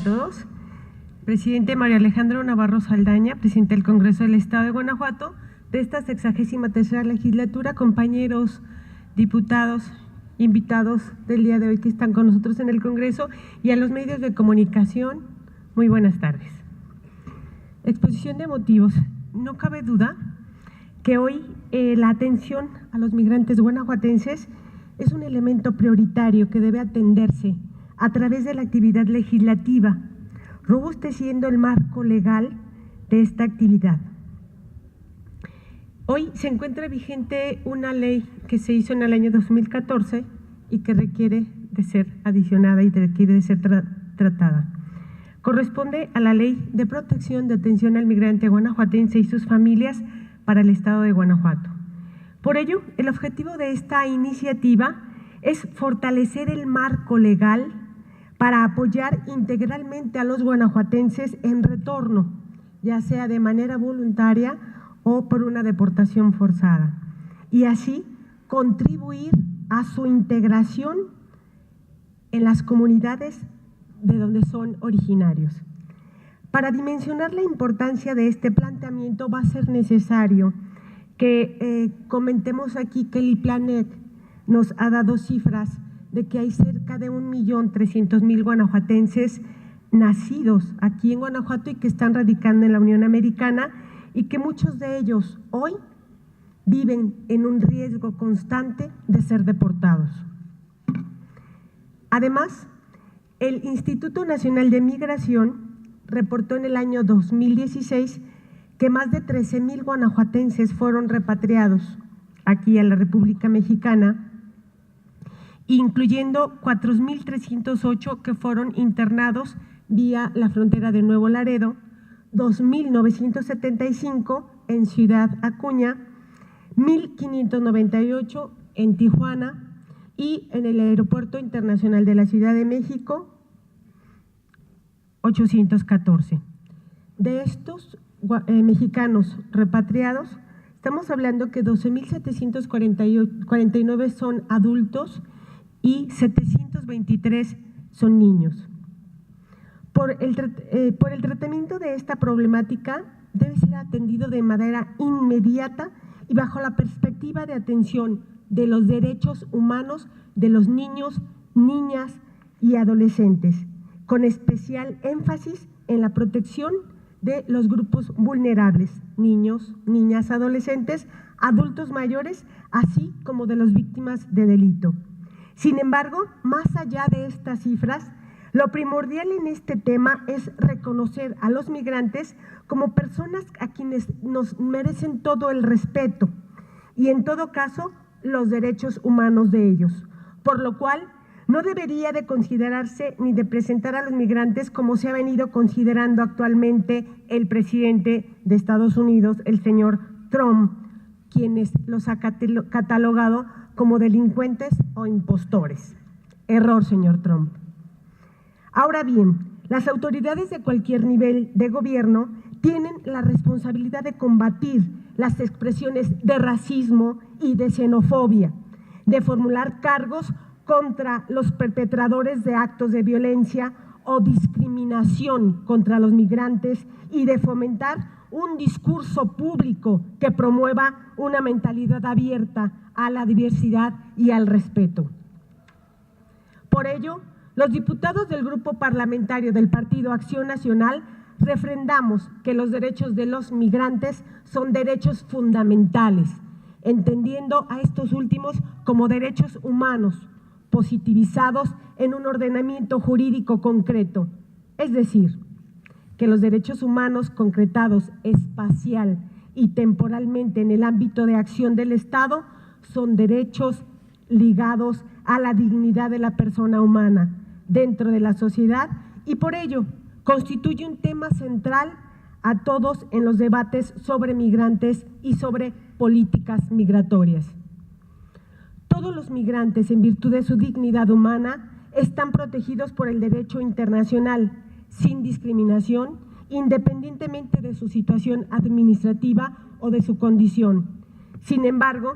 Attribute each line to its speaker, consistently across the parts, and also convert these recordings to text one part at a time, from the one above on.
Speaker 1: todos. Presidente Mario Alejandro Navarro Saldaña, presidente del Congreso del Estado de Guanajuato, de esta 63ª legislatura, compañeros diputados, invitados del día de hoy que están con nosotros en el Congreso y a los medios de comunicación, muy buenas tardes. Exposición de motivos. No cabe duda que hoy la atención a los migrantes guanajuatenses es un elemento prioritario que debe atenderse a través de la actividad legislativa, robusteciendo el marco legal de esta actividad. Hoy se encuentra vigente una ley que se hizo en el año 2014 y que requiere de ser adicionada y requiere de ser tratada. Corresponde a la Ley de Protección de Atención al Migrante Guanajuatense y sus familias para el Estado de Guanajuato. Por ello, el objetivo de esta iniciativa es fortalecer el marco legal para apoyar integralmente a los guanajuatenses en retorno, ya sea de manera voluntaria o por una deportación forzada, y así contribuir a su integración en las comunidades de donde son originarios. Para dimensionar la importancia de este planteamiento va a ser necesario que comentemos aquí que el IPLANEC nos ha dado cifras de que hay cerca de 1.300.000 guanajuatenses nacidos aquí en Guanajuato y que están radicando en la Unión Americana y que muchos de ellos hoy viven en un riesgo constante de ser deportados. Además, el Instituto Nacional de Migración reportó en el año 2016 que más de 13.000 guanajuatenses fueron repatriados aquí a la República Mexicana, incluyendo 4.308 que fueron internados vía la frontera de Nuevo Laredo, 2.975 en Ciudad Acuña, 1.598 en Tijuana y en el Aeropuerto Internacional de la Ciudad de México, 814. De estos mexicanos repatriados, estamos hablando que 12.749 son adultos y 723 son niños. Por el tratamiento de esta problemática debe ser atendido de manera inmediata y bajo la perspectiva de atención de los derechos humanos de los niños, niñas y adolescentes, con especial énfasis en la protección de los grupos vulnerables, niños, niñas, adolescentes, adultos mayores, así como de las víctimas de delito. Sin embargo, más allá de estas cifras, lo primordial en este tema es reconocer a los migrantes como personas a quienes nos merecen todo el respeto y en todo caso los derechos humanos de ellos, por lo cual no debería de considerarse ni de presentar a los migrantes como se ha venido considerando actualmente el presidente de Estados Unidos, el señor Trump, quienes los ha catalogado como delincuentes o impostores. Error, señor Trump. Ahora bien, las autoridades de cualquier nivel de gobierno tienen la responsabilidad de combatir las expresiones de racismo y de xenofobia, de formular cargos contra los perpetradores de actos de violencia o discriminación contra los migrantes y de fomentar un discurso público que promueva una mentalidad abierta a la diversidad y al respeto. Por ello, los diputados del Grupo Parlamentario del Partido Acción Nacional refrendamos que los derechos de los migrantes son derechos fundamentales, entendiendo a estos últimos como derechos humanos, positivizados en un ordenamiento jurídico concreto, es decir, que los derechos humanos concretados espacial y temporalmente en el ámbito de acción del Estado son derechos ligados a la dignidad de la persona humana dentro de la sociedad y por ello constituye un tema central a todos en los debates sobre migrantes y sobre políticas migratorias. Todos los migrantes, en virtud de su dignidad humana, están protegidos por el derecho internacional, sin discriminación, independientemente de su situación administrativa o de su condición. Sin embargo,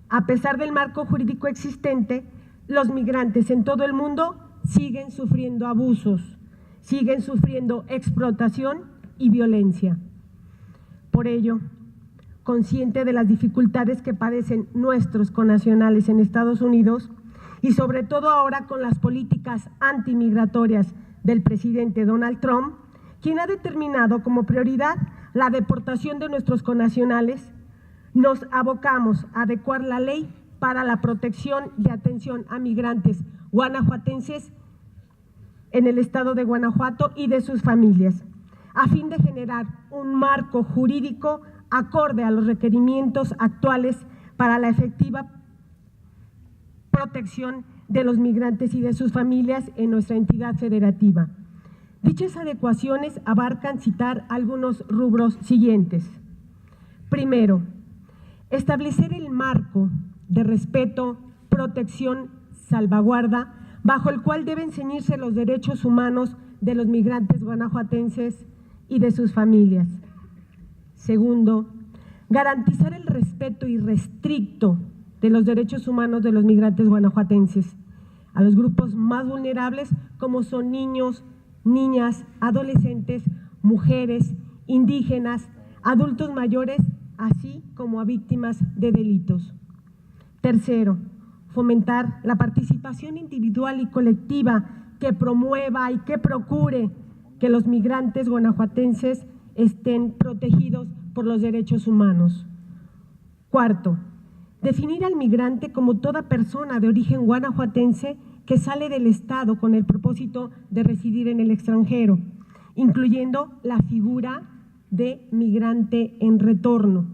Speaker 1: a pesar del marco jurídico existente, los migrantes en todo el mundo siguen sufriendo abusos, siguen sufriendo explotación y violencia. Por ello, consciente de las dificultades que padecen nuestros connacionales en Estados Unidos y sobre todo ahora con las políticas antimigratorias del presidente Donald Trump, quien ha determinado como prioridad la deportación de nuestros connacionales, nos abocamos a adecuar la ley para la protección de atención a migrantes guanajuatenses en el estado de Guanajuato y de sus familias, a fin de generar un marco jurídico acorde a los requerimientos actuales para la efectiva protección de los migrantes y de sus familias en nuestra entidad federativa. Dichas adecuaciones abarcan citar algunos rubros siguientes. Primero, establecer el marco de respeto, protección, salvaguarda, bajo el cual deben ceñirse los derechos humanos de los migrantes guanajuatenses y de sus familias. Segundo, garantizar el respeto irrestricto de los derechos humanos de los migrantes guanajuatenses a los grupos más vulnerables como son niños, niñas, adolescentes, mujeres, indígenas, adultos mayores, así como a víctimas de delitos. Tercero, fomentar la participación individual y colectiva que promueva y que procure que los migrantes guanajuatenses estén protegidos por los derechos humanos. Cuarto, definir al migrante como toda persona de origen guanajuatense que sale del Estado con el propósito de residir en el extranjero, incluyendo la figura de migrante en retorno,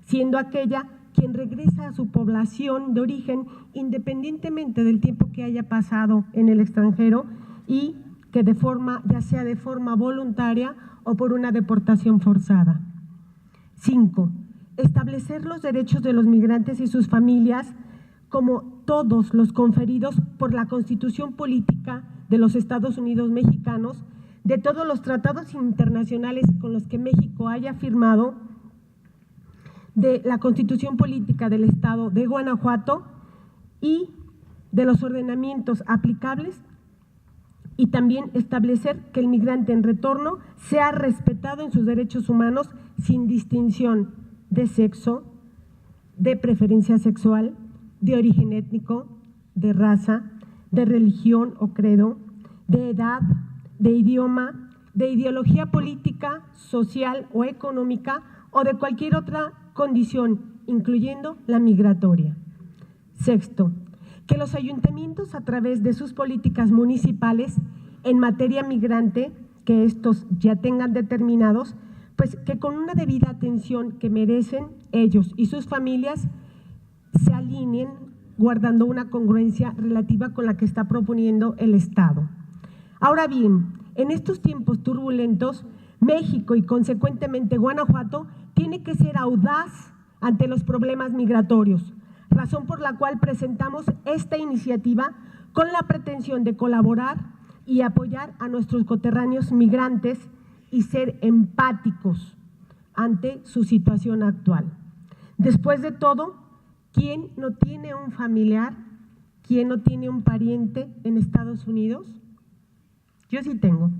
Speaker 1: siendo aquella quien regresa a su población de origen independientemente del tiempo que haya pasado en el extranjero y que ya sea de forma voluntaria o por una deportación forzada. 5. Establecer los derechos de los migrantes y sus familias como todos los conferidos por la Constitución Política de los Estados Unidos Mexicanos, de todos los tratados internacionales con los que México haya firmado, de la Constitución Política del Estado de Guanajuato y de los ordenamientos aplicables, y también establecer que el migrante en retorno sea respetado en sus derechos humanos sin distinción de sexo, de preferencia sexual, de origen étnico, de raza, de religión o credo, de edad, de idioma, de ideología política, social o económica o de cualquier otra condición, incluyendo la migratoria. Sexto, que los ayuntamientos a través de sus políticas municipales en materia migrante, que estos ya tengan determinados, pues que con una debida atención que merecen ellos y sus familias se alineen guardando una congruencia relativa con la que está proponiendo el Estado. Ahora bien, en estos tiempos turbulentos, México y consecuentemente Guanajuato tiene que ser audaz ante los problemas migratorios, razón por la cual presentamos esta iniciativa con la pretensión de colaborar y apoyar a nuestros coterráneos migrantes y ser empáticos ante su situación actual. Después de todo, ¿quién no tiene un familiar? ¿Quién no tiene un pariente en Estados Unidos? Yo sí tengo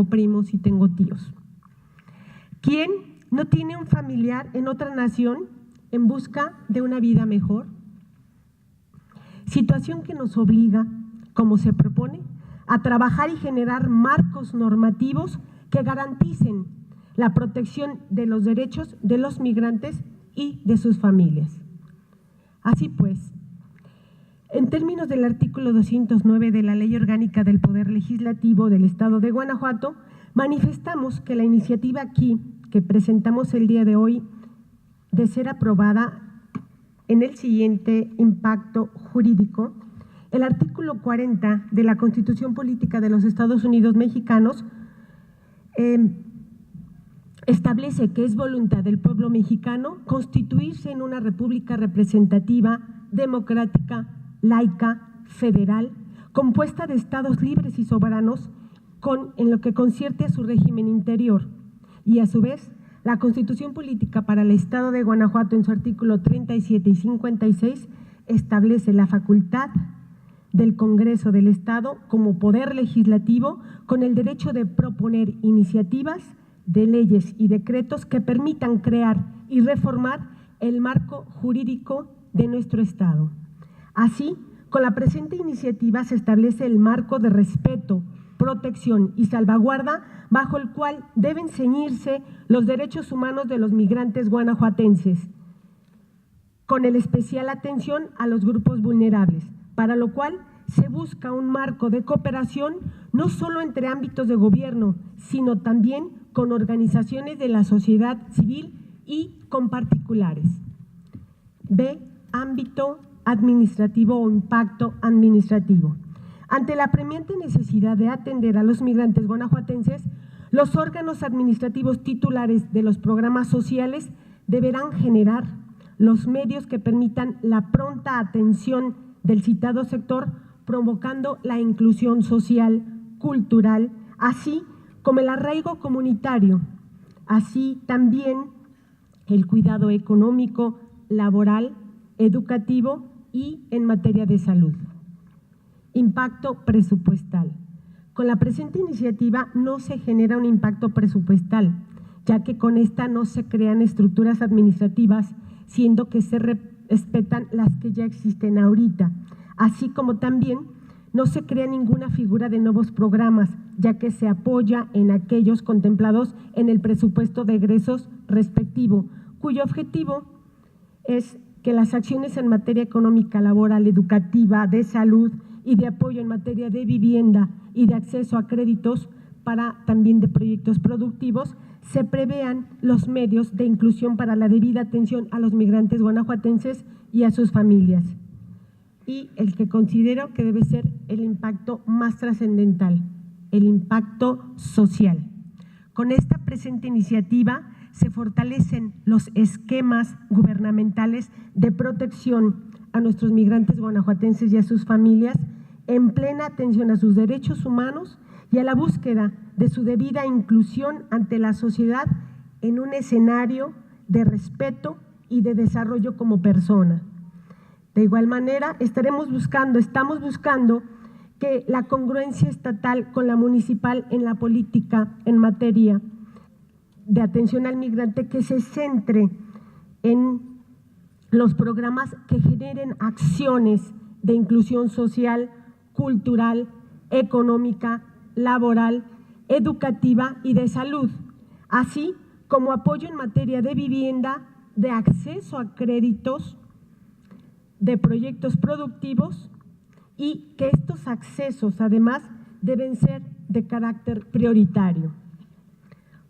Speaker 1: primos y tengo tíos. ¿Quién no tiene un familiar en otra nación en busca de una vida mejor? Situación que nos obliga, como se propone, a trabajar y generar marcos normativos que garanticen la protección de los derechos de los migrantes y de sus familias. Así pues, en términos del artículo 209 de la Ley Orgánica del Poder Legislativo del Estado de Guanajuato, manifestamos que la iniciativa aquí que presentamos el día de hoy, de ser aprobada en el siguiente impacto jurídico, el artículo 40 de la Constitución Política de los Estados Unidos Mexicanos establece que es voluntad del pueblo mexicano constituirse en una república representativa, democrática, laica, federal, compuesta de estados libres y soberanos en lo que concierne a su régimen interior. Y a su vez, la Constitución Política para el Estado de Guanajuato en su artículo 37 y 56 establece la facultad del Congreso del Estado como poder legislativo con el derecho de proponer iniciativas de leyes y decretos que permitan crear y reformar el marco jurídico de nuestro Estado. Así, con la presente iniciativa se establece el marco de respeto, protección y salvaguarda bajo el cual deben ceñirse los derechos humanos de los migrantes guanajuatenses, con el especial atención a los grupos vulnerables, para lo cual se busca un marco de cooperación no solo entre ámbitos de gobierno, sino también con organizaciones de la sociedad civil y con particulares. B. Ámbito administrativo o impacto administrativo. Ante la apremiante necesidad de atender a los migrantes guanajuatenses, los órganos administrativos titulares de los programas sociales deberán generar los medios que permitan la pronta atención del citado sector, provocando la inclusión social, cultural, así como el arraigo comunitario, así también el cuidado económico, laboral, educativo y en materia de salud. Impacto presupuestal. Con la presente iniciativa no se genera un impacto presupuestal, ya que con esta no se crean estructuras administrativas, siendo que se respetan las que ya existen ahorita, así como también no se crea ninguna figura de nuevos programas, ya que se apoya en aquellos contemplados en el presupuesto de egresos respectivo, cuyo objetivo es que las acciones en materia económica, laboral, educativa, de salud y de apoyo en materia de vivienda y de acceso a créditos para también de proyectos productivos, se prevean los medios de inclusión para la debida atención a los migrantes guanajuatenses y a sus familias. Y el que considero que debe ser el impacto más trascendental, el impacto social. Con esta presente iniciativa se fortalecen los esquemas gubernamentales de protección a nuestros migrantes guanajuatenses y a sus familias en plena atención a sus derechos humanos y a la búsqueda de su debida inclusión ante la sociedad en un escenario de respeto y de desarrollo como persona. De igual manera, estamos buscando que la congruencia estatal con la municipal en la política en materia de atención al migrante que se centre en los programas que generen acciones de inclusión social, cultural, económica, laboral, educativa y de salud, así como apoyo en materia de vivienda, de acceso a créditos, de proyectos productivos y que estos accesos además deben ser de carácter prioritario.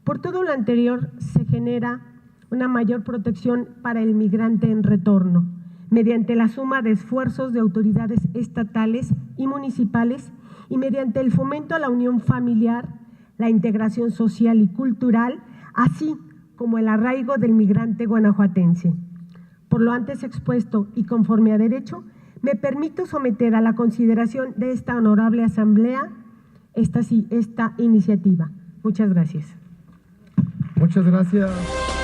Speaker 1: Por todo lo anterior se genera una mayor protección para el migrante en retorno, mediante la suma de esfuerzos de autoridades estatales y municipales y mediante el fomento a la unión familiar, la integración social y cultural, así como el arraigo del migrante guanajuatense. Por lo antes expuesto y conforme a derecho, me permito someter a la consideración de esta honorable asamblea esta iniciativa. Muchas gracias.
Speaker 2: Muchas gracias.